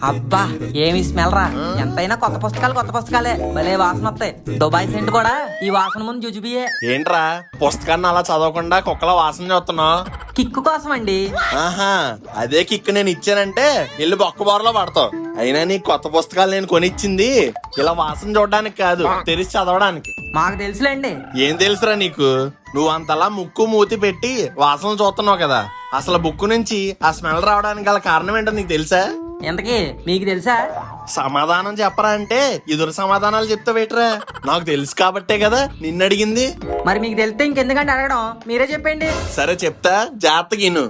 అబ్బా ఏమి స్మెల్ రా. ఎంతైనా కొత్త పుస్తకాలే భలే వాసన వస్తాయి. దుబాయ్ సెంట్ కూడా ఈ వాసన ముందు జుజుబియే. ఏంట్రా పుస్తకాన్ని అలా చదవకుండా కుక్కల వాసన చూస్తున్నావు? కిక్కు కోసం అండి. ఆహా, అదే కిక్ నేను ఇచ్చానంటే ఇల్లు బొక్కబోరలో పడతావు. అయినా నీ కొత్త పుస్తకాలు నేను కొనిచ్చింది ఇలా వాసన చూడడానికి కాదు, తెరిచి చదవడానికి. మాకు తెలుసులేండి. ఏం తెలుసురా నీకు? నువ్వు అంతలా ముక్కు మూతి పెట్టి వాసన చూస్తున్నావు కదా, అసలు బుక్కు నుంచి ఆ స్మెల్ రావడానికి గల కారణం ఏంటో నీకు తెలుసా? ఎంతకీ మీకు తెలుసా? సమాధానం చెప్పరా అంటే ఎదురు సమాధానాలు చెప్తావేట్రా? నాకు తెలుసు కాబట్టే కదా నిన్ను అడిగింది. మరి మీకు తెలిస్తే ఇంకెందుకంటే అడగడం, మీరే చెప్పండి. సరే చెప్తా, జాగ్రత్తగా విను.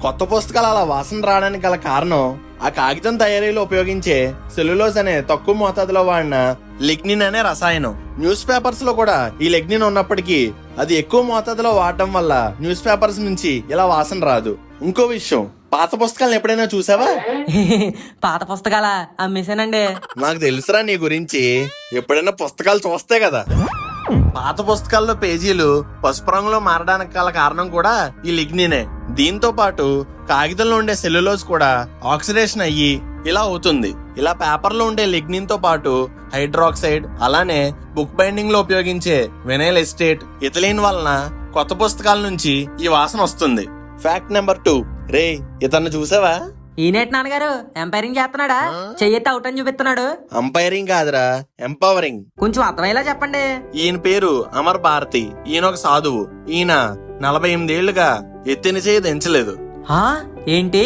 కొత్త పుస్తకాలు అలా వాసన రావడానికి గల కారణం ఆ కాగితం తయారీలో ఉపయోగించే సెల్యులోజ్ అనే తక్కువ మోతాదులో వాడిన లిగ్నిన్ అనే రసాయనం. న్యూస్ పేపర్స్ లో కూడా ఈ లిగ్నిన్ ఉన్నప్పటికీ అది ఎక్కువ మోతాదులో వాడటం వల్ల న్యూస్ పేపర్స్ నుంచి ఇలా వాసన రాదు. ఇంకో విషయం, పాత పుస్తకాలను ఎప్పుడైనా చూసావా? పాత పుస్తకాలా అమ్మేశానండి. నాకు తెలుసురా నీ గురించి. ఎప్పుడైనా పుస్తకాలు చూస్తే కదా, పాత పుస్తకాల్లో పేజీలు పసుపు రంగులో మారడానికి గల కారణం కూడా ఈ లిగ్నినే. దీంతో పాటు కాగితంలో ఉండే సెల్యులోజ్ కూడా ఆక్సిడేషన్ అయ్యి ఇలా అవుతుంది. ఇలా పేపర్ లో ఉండే లిగ్నిన్ తో పాటు హైడ్రాక్సైడ్, అలానే బుక్ బైండింగ్ లో ఉపయోగించే వెనైల్ ఎస్టేట్, ఇథిలీన్ వలన కొత్త పుస్తకాల నుంచి ఈ వాసన వస్తుంది. Fact number 2. రే, ఇతన్ని చూసావా? ఈనేటి నాన్నగారు ఎంపైరింగ్ చేస్తున్నాడా? చెయ్యెత్తి అవుట్ అని చూపిస్తున్నాడు. అంపైరింగ్ కాదురా, ఎంపవరింగ్. కొంచెం అర్థమయ్యేలా చెప్పండి. ఈయన పేరు అమర్ భారతి. ఈయన ఒక సాధువు. ఈయన 48 ఏళ్లుగా ఎత్తిన చేయి దించలేదు. ఏంటి?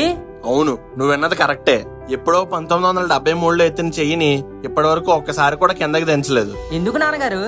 అవును, నువ్వు విన్నది కరెక్టే. ఎప్పుడో 1973లో ఎత్తిన చెయ్యిని ఇప్పటి వరకు ఒక్కసారి కూడా కిందకి దించలేదు. ఎందుకు నాన్నగారు?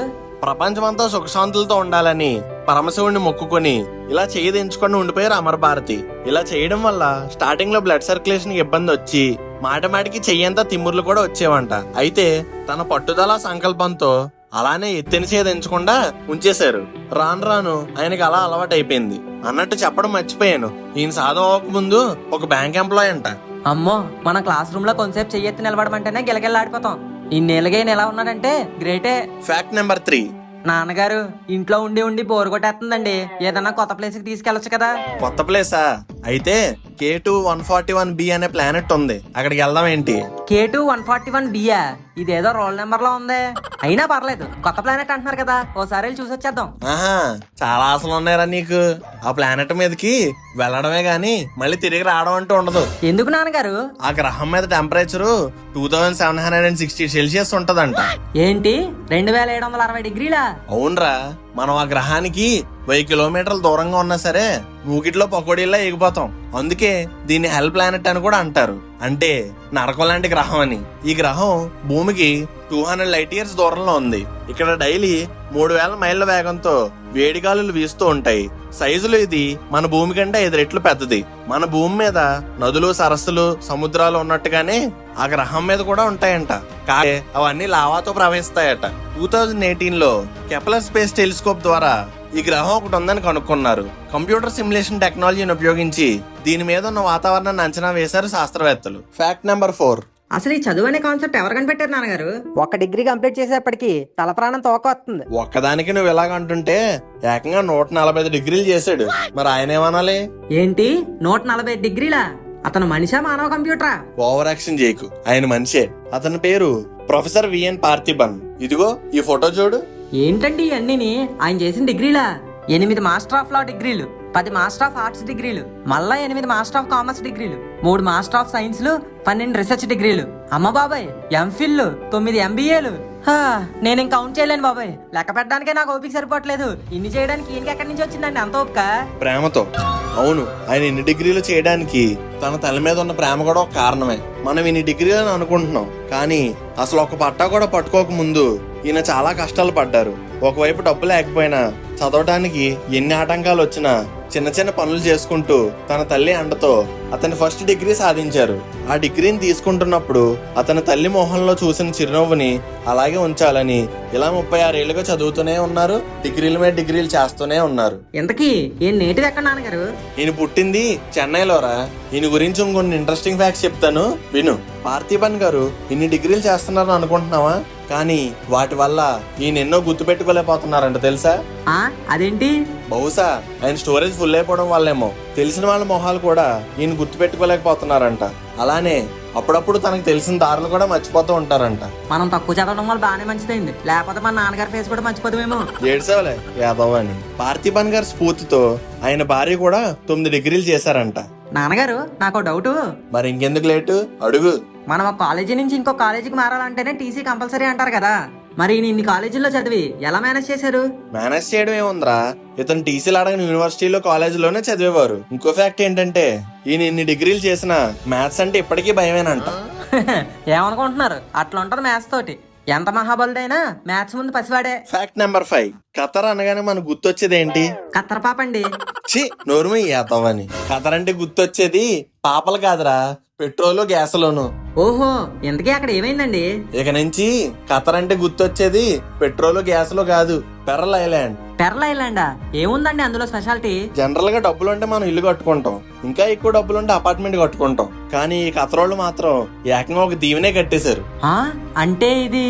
ప్రపంచమంతా సుఖశాంతులతో ఉండాలని పరమశివుడిని మొక్కుకొని ఇలా చెయ్యి దించుకొని ఉండిపోయారు అమర్ భారతి. ఇలా చేయడం వల్ల స్టార్టింగ్ లో బ్లడ్ సర్క్యులేషన్ కి ఇబ్బంది వచ్చి మాటిమాటికి చెయ్యంతా తిమ్ముర్లు కూడా వచ్చేవంట. అయితే తన పట్టుదల సంకల్పంతో అలానే ఎత్తిన చేయి దించకుండా ఉంచేశారు. రాను రాను ఆయనకి అలా అలవాటు అయిపోయింది. అన్నట్టు చెప్పడం మర్చిపోయాను, ఈయన సాధు అవ్వక ముందు ఒక బ్యాంక్ ఎంప్లాయ్ అంట. అమ్మో, మన క్లాస్ రూమ్ లో కొంతసేపు చెయ్యెత్తి నిలబడమంటేనే గిలగిల్లాడిపోతాం. ఇన్నేళ్ళగా ఈయన ఎలా ఉన్నాడంటే గ్రేటే. Fact number 3. నాన్నగారు ఇంట్లో ఉండి ఉండి బోరు కొట్టేస్తుందండి. ఏదన్నా కొత్త ప్లేస్ కి తీసుకెళ్లొచ్చు కదా. కొత్త ప్లేసా? అయితే K2 141b అనే ప్లానెట్ ఉంది, అక్కడికి వెళ్దాం ఏంటి? K2 141bయా? ఇదేదో రోల్ నెంబర్ లో ఉంది. అయినా పర్లేదు, కొత్త ప్లానెట్ అంటున్నారు కదా, ఓసారి వెళ్ళి చూసి వచ్చేద్దాం. ఆహా, చాలా ఆశలు ఉన్నాయరా నీకు. ఆ ప్లానెట్ మీదకి వెళ్ళడమే గాని మళ్ళీ తిరిగి రావడం అంటూ ఉండదు. ఎందుకు నాన్నగారు? ఆ గ్రహం మీద టెంపరేచర్ 2760 సెల్సియస్ ఉంటదంట. ఏంటి, 2760 డిగ్రీలా? అవునరా, మనం ఆ గ్రహానికి 1000 కిలోమీటర్ల దూరంగా ఉన్నా సరే మూకిట్లో పకోడీలా ఎగిపోతాం. అందుకే దీన్ని హెల్ ప్లానెట్ అని కూడా అంటారు, అంటే నరకం లాంటి గ్రహం అని. ఈ గ్రహం భూమికి 200 లైట్ ఇయర్స్ దూరంలో ఉంది. ఇక్కడ డైలీ 3000 మైళ్ళ వేగంతో వేడిగాలులు వీస్తూ ఉంటాయి. సైజులో ఇది మన భూమి కంటే 5 రెట్లు పెద్దది. మన భూమి మీద నదులు, సరస్సులు, సముద్రాలు ఉన్నట్టుగానే ఆ గ్రహం మీద కూడా ఉంటాయంట. కానీ అవన్నీ లావాతో ప్రవహిస్తాయట. 2018లో కెప్లర్ స్పేస్ టెలిస్కోప్ ద్వారా ఈ గ్రహం ఒకటి ఉందని కనుక్కున్నారు. కంప్యూటర్ సిమ్యులేషన్ టెక్నాలజీని ఉపయోగించి దీని మీద ఉన్న వాతావరణాన్ని అంచనా వేశారు శాస్త్రవేత్తలు. Fact number 4. అసలు ఈ చదువు అనే కాన్సెప్ట్ ఎవరు కనిపెట్టారు నాన్నగారు? 1 డిగ్రీ కంప్లీట్ చేసేప్పటికి తల ప్రాణం తోక వస్తుంది. ఒక్కదానికి నువ్వు ఇలాగంటుంటే ఏకంగా 145 డిగ్రీలు చేశాడు. మరి ఆయన ఏమనాలి? ఏంటి 145 డిగ్రీలా? అతను మనిషా మానవ కంప్యూటరా? ఓవర్ యాక్షన్ చేయకు, ఆయన మనిషే. అతని పేరు ప్రొఫెసర్ విఎన్ పార్థిబన్. ఇదిగో ఈ ఫోటో చూడు. ఏంటండి ఇవన్నీ ఆయన చేసిన డిగ్రీలా? 8 మాస్టర్ ఆఫ్ లా డిగ్రీలు, 10 మాస్టర్ ఆఫ్ ఆర్ట్స్ డిగ్రీలు, మళ్ళా 8 మాస్టర్ ఆఫ్ కామర్స్ డిగ్రీలు, 3 మాస్టర్ ఆఫ్ సైన్స్ లు, 12 రీసెర్చ్ డిగ్రీలు. అమ్మ బాబాయ్, ఎంఫిల్, 9 MBAలు. నేను ఇంకా కౌంట్ చేయలేను బాబాయ్. లెక్క పెట్టడానికే నాకు ఓపిక సరిపోవట్లేదు. ఇన్ని చేయడానికి ఈయనకి ఎక్కడి నుంచి వచ్చిందండి అంత ఓపిక? ప్రేమతో. అవును, ఆయన ఇన్ని డిగ్రీలు చేయడానికి తన తల మీద ఉన్న ప్రేమ కూడా ఒక కారణమే. మనం ఇన్ని డిగ్రీలు అనుకుంటున్నాం, కానీ అసలు ఒక పట్టా కూడా పట్టుకోక ముందు ఈయన చాలా కష్టాలు పడ్డారు. ఒకవైపు డబ్బు లేకపోయినా చదవటానికి ఎన్ని ఆటంకాలు వచ్చినా చిన్న చిన్న పనులు చేసుకుంటూ తన తల్లి అండతో అతని ఫస్ట్ డిగ్రీ సాధించారు. ఆ డిగ్రీని తీసుకుంటున్నప్పుడు అతని తల్లి మొహంలో చూసిన చిరునవ్వుని అలాగే ఉంచాలని ఇలా 36 ఏళ్లుగా చదువుతూనే ఉన్నారు. డిగ్రీల మీద డిగ్రీలు చేస్తూనే ఉన్నారు. ఇంతకీ ఏం నేటిది ఎక్కడ నాన్నగారు? ఈయన పుట్టింది చెన్నైలోరా. ఈయన గురించి ఇంకొన్ని ఇంట్రెస్టింగ్ ఫ్యాక్ట్స్ చెప్తాను, విను. పార్థిబన్ గారు ఇన్ని డిగ్రీలు చేస్తున్నారని అనుకుంటున్నావా? కానీ వాటి వల్ల ఈయన ఎన్నో గుర్తుపెట్టుకోలేకపోతున్నారంట తెలుసా? అదేంటి? బహుశా ఆయన స్టోరేజ్ ఫుల్ అయిపోవడం వల్లేమో తెలిసిన వాళ్ళ మొహాలు కూడా ఈయన గుర్తుపెట్టుకోలేకపోతున్నారంట. అలానే అప్పుడప్పుడు తనకు తెలిసిన దారులు కూడా మర్చిపోతూ ఉంటారంట. మనం తక్కువ చదవడం వల్ల బాగానే మంచిదైంది, లేకపోతే మన నాన్నగారి ఫేస్ కూడా మర్చిపోతామేమో. ఏడ్సేవలే యాదవ్ అని. పార్థిబన్ గారి స్ఫూర్తితో ఆయన భార్య కూడా 9 డిగ్రీలు చేశారంట. నాన్నగారు నాకు డౌట్. మరి ఇంకెందుకు లేటు, అడుగు. మనం ఒక కాలేజీ నుంచి ఇంకో కాలేజీకి మారాలంటేనే టీసీ కంపల్సరీ అంటారు కదా, మరి ఇన్ని కాలేజీల్లో చదివి ఎలా మేనేజ్ చేశారు? మేనేజ్ చేయడం ఏముందరా, ఇతను టీసీలు అడగని యూనివర్సిటీలో కాలేజీలోనే చదివేవారు. ఇంకో ఫ్యాక్ట్ ఏంటంటే ఈయన ఇన్ని డిగ్రీలు చేసిన మ్యాథ్స్ అంటే ఇప్పటికీ భయమేనంట. ఏమనుకుంటున్నారు, అట్లా ఉంటది మ్యాథ్స్ తోటి. ఎంత మహాబలుడైనా మ్యాథ్స్ ముందు పసివాడే. Fact number 5. ఖతర్ అనగానే మనకు గుర్తొచ్చేది ఏంటి? కత్తర్ పాపండి. నోరుమై యాతవని. ఖతర్ అంటే గుర్తొచ్చేది పాపలు కాదురా, పెట్రోలు గ్యాస్లోను. ఓహో, ఇంతకీ అక్కడ ఏమైందండి? ఇక నుంచి ఖతర్ అంటే గుర్తొచ్చేది పెట్రోలు గ్యాస్లో కాదు, పెరల్ ఐలాండ్. పెరల్ ఐలాండా? ఏముందండి అందులో స్పెషాలిటీ? జనరల్ గా డబ్బులుంటే మనం ఇల్లు కట్టుకుంటాం, ఇంకా ఎక్కువ డబ్బులుంటే అపార్ట్మెంట్ కట్టుకుంటాం. కానీ ఈ ఖతరోళ్ళు మాత్రం ఏకంగా ఒక దీవెనే కట్టేశారు. అంటే ఇది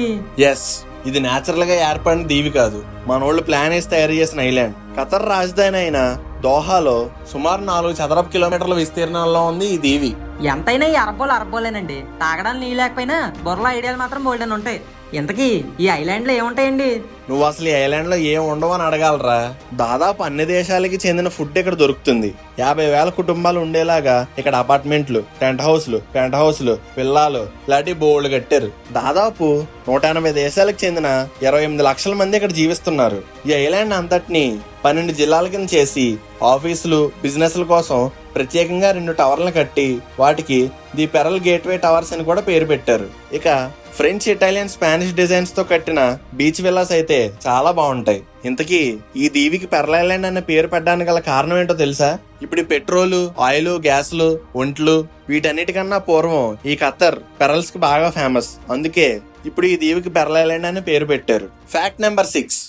ఇది నేచురల్ గా ఏర్పడిన దీవి కాదు, మనోళ్ళు ప్లాన్ వేసి తయారు చేసిన ఐలాండ్. ఖతర్ రాజధాని అయిన దోహాలో సుమారు 4 చదరపు కిలోమీటర్ల విస్తీర్ణంలో ఉంది ఈ దీవి. ఎంతైనా ఈ అరబ్బోలేనండి, తాగడానికి నీళ్ళు లేకపోయినా బుర్రలో ఐడియాలు మాత్రం బోల్డెన్ ఉంటాయి. ఇంతకీ ఈ ఐలాండ్ లో ఏముంటాయండి? నువ్వు అసలు ఈ ఐలాండ్ లో ఏం ఉండవు అని అడగాలరా. దాదాపు అన్ని దేశాలకి చెందిన ఫుడ్ ఇక్కడ దొరుకుతుంది. 50,000 కుటుంబాలు ఉండేలాగా ఇక్కడ అపార్ట్మెంట్లు, టెంట్ హౌస్లు, పెంట్ హౌస్లు, విల్లాలు ఇలాంటి బోల్డ్ కట్టారు. దాదాపు 180 దేశాలకు చెందిన 28 లక్షల మంది ఇక్కడ జీవిస్తున్నారు. ఈ ఐలాండ్ అంతటిని 12 జిల్లాల కింద చేసి ఆఫీసులు, బిజినెస్ల కోసం ప్రత్యేకంగా 2 టవర్లను కట్టి వాటికి ది పెరల్ గేట్వే టవర్స్ అని కూడా పేరు పెట్టారు. ఇక ఫ్రెంచ్, ఇటాలియన్, స్పానిష్ డిజైన్స్ తో కట్టిన బీచ్ విల్లాస్ అయితే చాలా బాగుంటాయి. ఇంతకీ ఈ దీవికి పెరల్ ఐలాండ్ అనే పేరు పెట్టడానికి గల కారణం ఏంటో తెలుసా? ఇప్పుడు పెట్రోలు, ఆయిల్, గ్యాస్లు, ఒంట్లు వీటన్నిటికన్నా పూర్వం ఈ ఖతర్ పెరల్స్ కి బాగా ఫేమస్. అందుకే ఇప్పుడు ఈ దీవికి పెరల్ ఐలాండ్ అనే పేరు పెట్టారు. Fact number 6.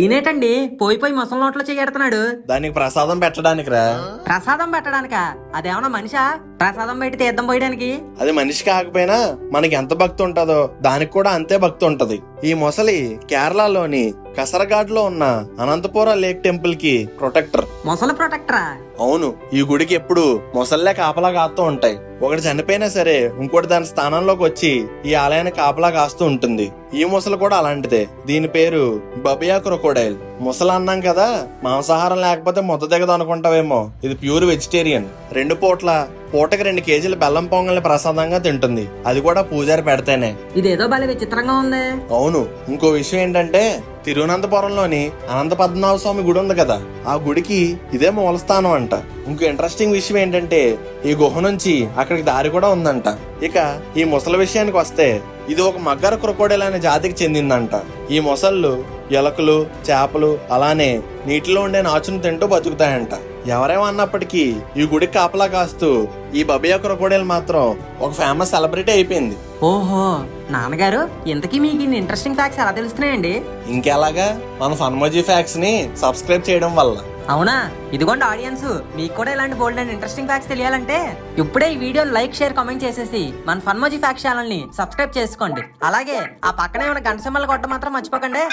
ఈనేటండి పోయి ముసలి నోట్లో చెయ్యెడుతున్నాడు. దానికి ప్రసాదం పెట్టడానికి రా. ప్రసాదం పెట్టడానికా? అదేమన్నా మనిషా ప్రసాదం పెట్టి తీర్థం పోయడానికి? అది మనిషి కాకపోయినా మనకి ఎంత భక్తి ఉంటుందో దానికి కూడా అంతే భక్తి ఉంటది. ఈ మొసలి కేరళలోని కసరగాడ్ లో ఉన్న అనంతపుర లేక్ టెంపుల్ కి ప్రొటెక్టర్. మొసలి ప్రొటెక్టరా? అవును, ఈ గుడికి ఎప్పుడు మొసల్లే కాపలా కాస్తూ ఉంటాయి. ఒకటి చనిపోయినా సరే ఇంకోటి దాని స్థానంలోకి వచ్చి ఈ ఆలయాన్ని కాపలా కాస్తూ ఉంటుంది. ఈ మొసలు కూడా అలాంటిదే. దీని పేరు బబియా క్రొకోడైల్. ముసలు అన్నాం కదా, మాంసాహారం లేకపోతే మొత్త దిగదు అనుకుంటావేమో. ఇది ప్యూర్ వెజిటేరియన్. 2 పూటల పూటకి 2 కేజీల బెల్లం పొంగల్ని ప్రసాదంగా తింటుంది, అది కూడా పూజారి పెడితేనే. ఇదేదో భలే విచిత్రంగా ఉంది. అవును, ఇంకో విషయం ఏంటంటే తిరువనంతపురంలోని అనంత పద్మనాభ స్వామి గుడి ఉంది కదా, ఆ గుడికి ఇదే మూలస్థానం అంట. ఇంకో ఇంట్రెస్టింగ్ విషయం ఏంటంటే ఈ గుహ నుంచి అక్కడికి దారి కూడా ఉందంట. ఇక ఈ మొసల విషయానికి వస్తే ఇది ఒక మగ్గర క్రొకోడైల్ అనే జాతికి చెందిందంట. ఈ మొసళ్ళు ఎలకలు, చేపలు అలానే నీటిలో ఉండే నాచును తింటూ బతుకుతాయంట. ఎవరేమన్నప్పటికీ ఈ గుడికి కాపలా కాస్తూ ఈ బబియా క్రొకోడైల్ మాత్రం ఒక ఫేమస్ సెలబ్రిటీ అయిపోయింది. ఓహో, నాన్నగారు ఇంతకీ మీకు ఇన్ని ఇంట్రెస్టింగ్ ఫ్యాక్ట్స్ ఎలా తెలుస్తున్నాయండి? ఇంకెలాగా, మన ఫన్మోజీ ఫ్యాక్ట్స్ ని సబ్స్క్రైబ్ చేయడం వల్ల. అవునా? ఇదిగోండి ఆడియన్స్, మీకు కూడా ఇలాంటి బోల్డ్ అండ్ ఇంట్రెస్టింగ్ ఫ్యాక్ట్స్ తెలియాలంటే ఇప్పుడే ఈ వీడియోని లైక్, షేర్, కామెంట్ చేసేసి మన ఫన్మోజీ ఫ్యాక్ట్స్ ఛానల్ ని సబ్స్క్రైబ్ చేసుకోండి. అలాగే ఆ పక్కనే ఉన్న గంట సింబల్ కొట్ట మాత్రం మర్చిపోకండి.